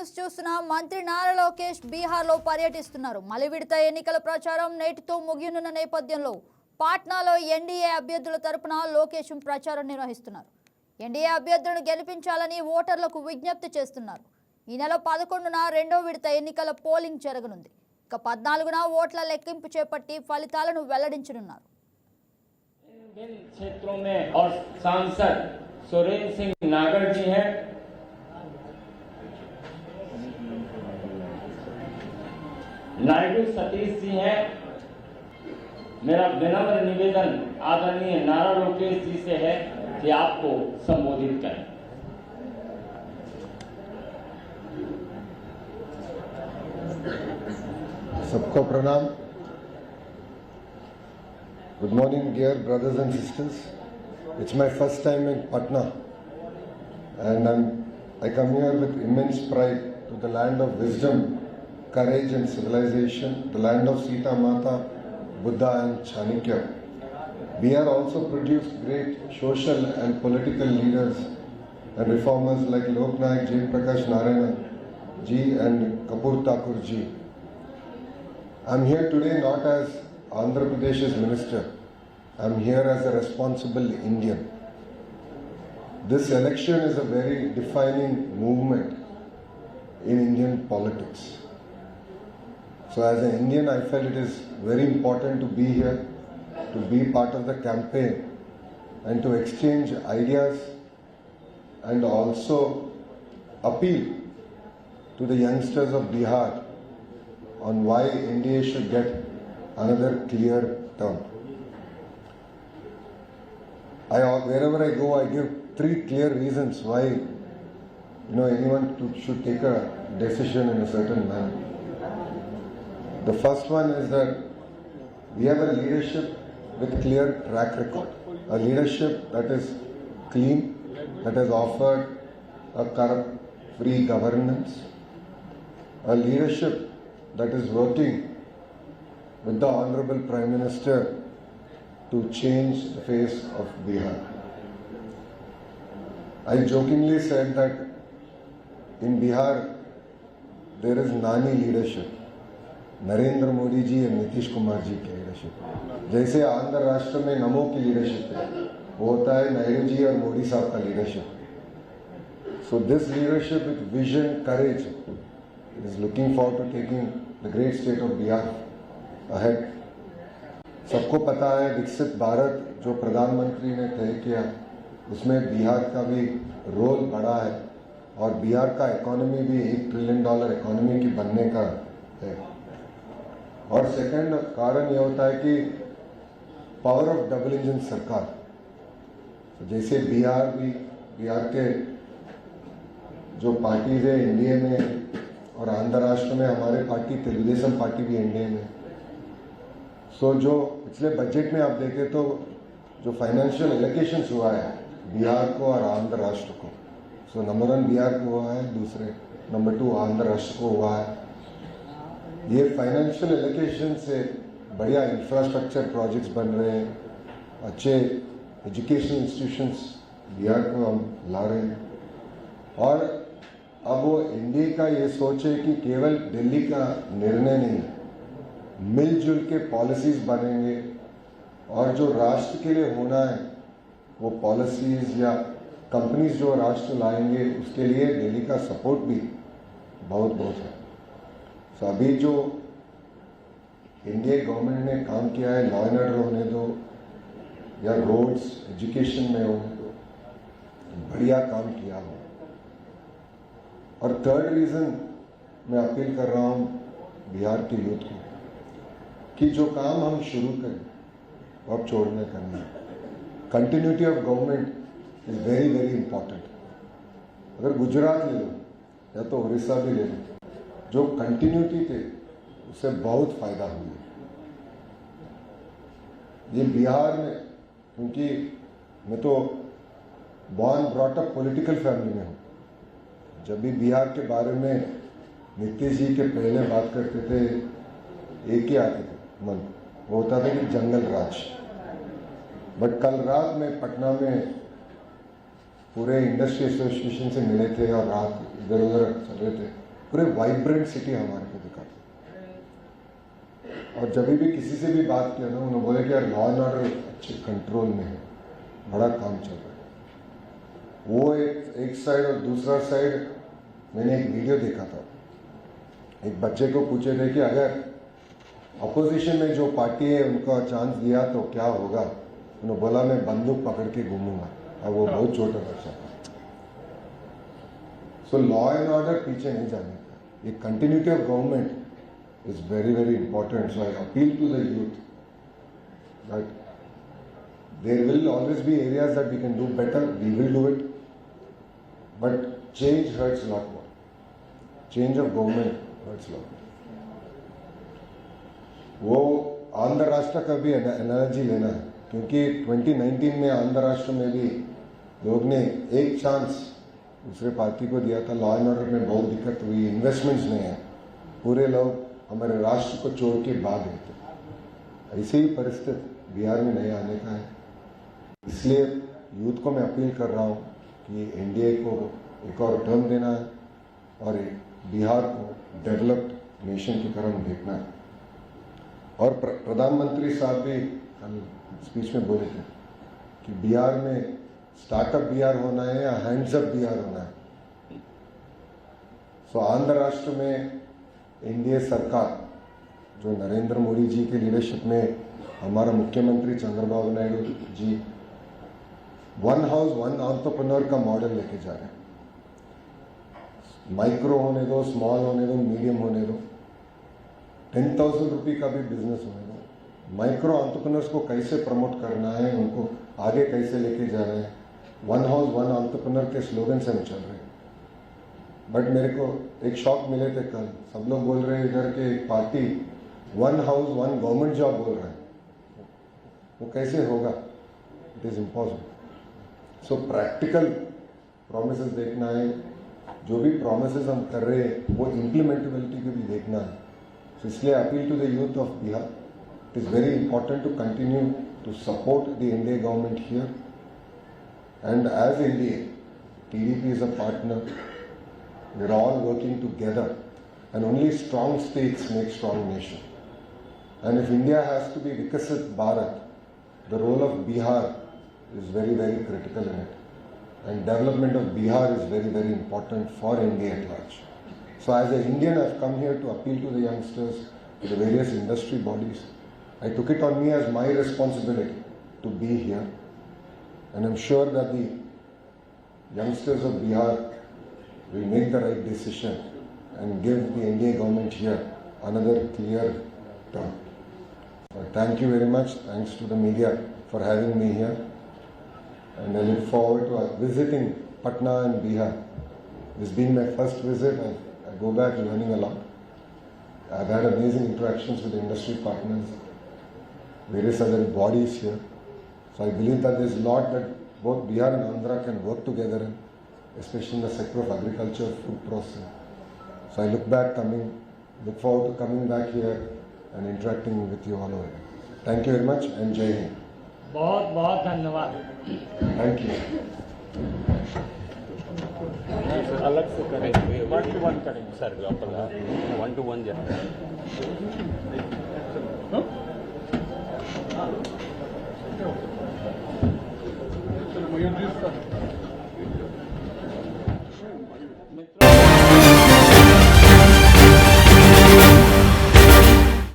News చూస్తున్న మంత్రి నారా లోకేష్ బీహార్ లో పర్యటిస్తున్నారు. మలి విడత ఎన్నికల ప్రచారం నేటితో ముగియనున్న నేపథ్యంలో పాట్నాలో ఎన్డీఏ అభ్యర్థుల తరపున లోకేష్ ప్రచారం నిర్వహిస్తున్నారు. ఎన్డీఏ అభ్యర్థులను గెలిపించాలని ఓటర్లకు విజ్ఞప్తి చేస్తున్నారు. ఈ నెల 11న రెండో విడత ఎన్నికల పోలింగ్ జరగనుంది. ఇక 14న ఓట్ల లెక్కింపు చేపట్టి ఫలితాలను వెల్లడించనున్నారు. क्षेत्रों में और सांसद सुरेंद्र सिंह नागर जी हैं, नायडू सतीश जी हैं। मेरा विनम्र निवेदन आदरणीय नारा लोकेश जी से है कि आपको संबोधित करें। सबको प्रणाम। Good morning, dear brothers and sisters. It's my first time in Patna, and I come here with immense pride to the land of wisdom, courage and civilization, the land of Sita Mata, Buddha and Chanakya. Bihar also produced great social and political leaders and reformers like Lok Nayak Jai Prakash Narayana ji and Kapur Thakur ji. I'm here today not as Andhra Pradesh's minister. I'm here as a responsible Indian. This election is a very defining movement in Indian politics. So as an Indian, I felt it is very important to be here, to be part of the campaign and to exchange ideas and also appeal to the youngsters of Bihar on why India should get another clear term. Wherever I go, I give 3 clear reasons why anyone should take a decision in a certain manner. The first one is that we have a leadership with clear track record, a leadership that is clean, that has offered a corrupt-free governance, a leadership that is working with the Honorable Prime Minister to change the face of Bihar. I jokingly said that in Bihar there is Nani leadership, Narendra Modi ji और नीतीश कुमार जी की leadership. जैसे आंध्र राष्ट्र में नमो की leadership है, वो होता है नायडू जी और मोदी साहब का leadership. So this leadership with vision, courage is looking forward to taking the great state of Bihar ahead. सबको पता है विकसित भारत जो प्रधानमंत्री ने तय किया, उसमें बिहार का भी रोल बड़ा है और बिहार का इकोनॉमी भी $1 ट्रिलियन इकोनॉमी की बनने का है। और सेकंड कारण यह होता है कि पावर ऑफ डबल इंजन सरकार, जैसे बिहार के जो पार्टीज है एनडीए में और आंध्र राष्ट्र में हमारे पार्टी तेलुगुदेशम पार्टी भी एनडीए में। सो जो पिछले बजट में आप देखें तो जो फाइनेंशियल एलोकेशंस हुआ है बिहार को और आंध्र राष्ट्र को, सो नंबर 1 बिहार को हुआ है, दूसरे नंबर 2 आंध्र राष्ट्र को हुआ है। ये फाइनेंशियल एलोकेशन से बढ़िया इंफ्रास्ट्रक्चर प्रोजेक्ट्स बन रहे हैं, अच्छे एजुकेशनल इंस्टीट्यूशंस बिहार को हम ला रहे हैं। और अब वो एनडीए का ये सोच है कि केवल दिल्ली का निर्णय नहीं, मिलजुल के पॉलिसीज बनेंगे और जो राष्ट्र के लिए होना है वो पॉलिसीज या कंपनीज जो राष्ट्र लाएंगे उसके लिए दिल्ली का सपोर्ट भी बहुत है। तो अभी जो इंडिया गवर्नमेंट ने काम किया है, लॉ एंड ऑर्डर होने दो या रोड्स एजुकेशन में होने दो, बढ़िया काम किया हो। और थर्ड रीजन मैं अपील कर रहा हूं बिहार के यूथ को कि जो काम हम शुरू करें वो अब छोड़ने करना है। Continuity of government is very very important. अगर गुजरात ले लो या तो उड़ीसा भी ले लो, जो कंटिन्यूटी थे उससे बहुत फायदा हुआ। ये बिहार में, क्योंकि मैं तो born brought up political family में हूँ, जब भी बिहार के बारे में नीतीश जी के पहले बात करते थे एक ही आते थे मन, वो होता था कि जंगल राज। बट कल रात में पटना में पूरे इंडस्ट्री एसोसिएशन से मिले थे और रात इधर उधर चल रहे थे, पूरे वाइब्रेंट सिटी हमारे को दिखाते। और जब भी किसी से भी बात किया ना, उन्होंने बोले कि यार लॉ एंड ऑर्डर अच्छे कंट्रोल में है, बड़ा काम चल रहा है। वो एक साइड, और दूसरा साइड मैंने एक वीडियो देखा था, एक बच्चे को पूछे थे कि अगर अपोजिशन में जो पार्टी है उनको चांस दिया तो क्या होगा। उन्होंने बोला मैं बंदूक पकड़ के घूमूंगा, और वो बहुत छोटा बच्चा था। सो लॉ एंड ऑर्डर पीछे नहीं जाने का, ये continuity of government is very, very important. So I appeal to the youth that there will always be areas that we can do better. We will do it. But change hurts a lot more. Change of government hurts a lot more. वो आंध्र राष्ट्र का भी analogy लेना है, क्योंकि 2019 में आंध्र राष्ट्र में भी लोग ने एक चांस दूसरे पार्टी को दिया था। लॉ एंड ऑर्डर में बहुत दिक्कत हुई, इन्वेस्टमेंट्स नहीं है, पूरे लोग हमारे राष्ट्र को छोड़ के भाग गए थे। ऐसे ही परिस्थिति बिहार में नहीं आने का है। इसलिए यूथ को मैं अपील कर रहा हूँ कि एनडीए को एक और टर्म देना है और बिहार को डेवलप्ड नेशन की तरह देखना है। और प्रधानमंत्री साहब भी कल स्पीच में बोले थे कि बिहार में स्टार्टअप बिहार होना है या हैंड्स अप बिहार होना है। सो आंध्र राष्ट्र में एनडीए सरकार जो नरेंद्र मोदी जी के लीडरशिप में, हमारा मुख्यमंत्री Chandrababu Naidu ji one house one entrepreneur का मॉडल लेके जा रहे हैं। माइक्रो होने दो, स्मॉल होने दो, मीडियम होने दो, 10,000 रुपये का भी बिजनेस होने दो। माइक्रो एंटरप्रेन्योर्स को कैसे प्रमोट करना है, उनको आगे कैसे लेके जा रहे हैं, वन हाउस वन एंटरप्रेन्योर के स्लोगन से हम चल रहे हैं। बट मेरे को एक शॉक मिले थे कल, सब लोग बोल रहे हैं इधर के party one house one government job बोल रहे हैं, वो कैसे होगा? It is impossible. So practical promises देखना है, जो भी प्रोमिसेस हम कर रहे हैं वो इम्प्लीमेंटेबिलिटी को भी देखना है। सो इसलिए appeal to the youth of Bihar, it is very important to continue to support the India government here, and as India TDP is a partner. We're all working together, and only strong states make strong nation. And if India has to be Vikasit Bharat, the role of Bihar is very, very critical in it. And development of Bihar is very, very important for India at large. So as an Indian, I've come here to appeal to the youngsters, to the various industry bodies. I took it on me as my responsibility to be here. And I'm sure that the youngsters of Bihar will make the right decision and give the NDA government here another clear term. Thank you very much. Thanks to the media for having me here. And I look forward to visiting Patna and Bihar. This being my first visit, I go back learning a lot. I've had amazing interactions with industry partners, various other bodies here. So I believe that there's a lot that both Bihar and Andhra can work together in, especially in the sector of agriculture, food processing. So I look forward to coming back here and interacting with you all over. Thank you very much and Jai Hind. बहुत बहुत धन्यवाद। Thank you. अलग से करेंगे, 1-to-1 करेंगे sir, 1-to-1 जाए।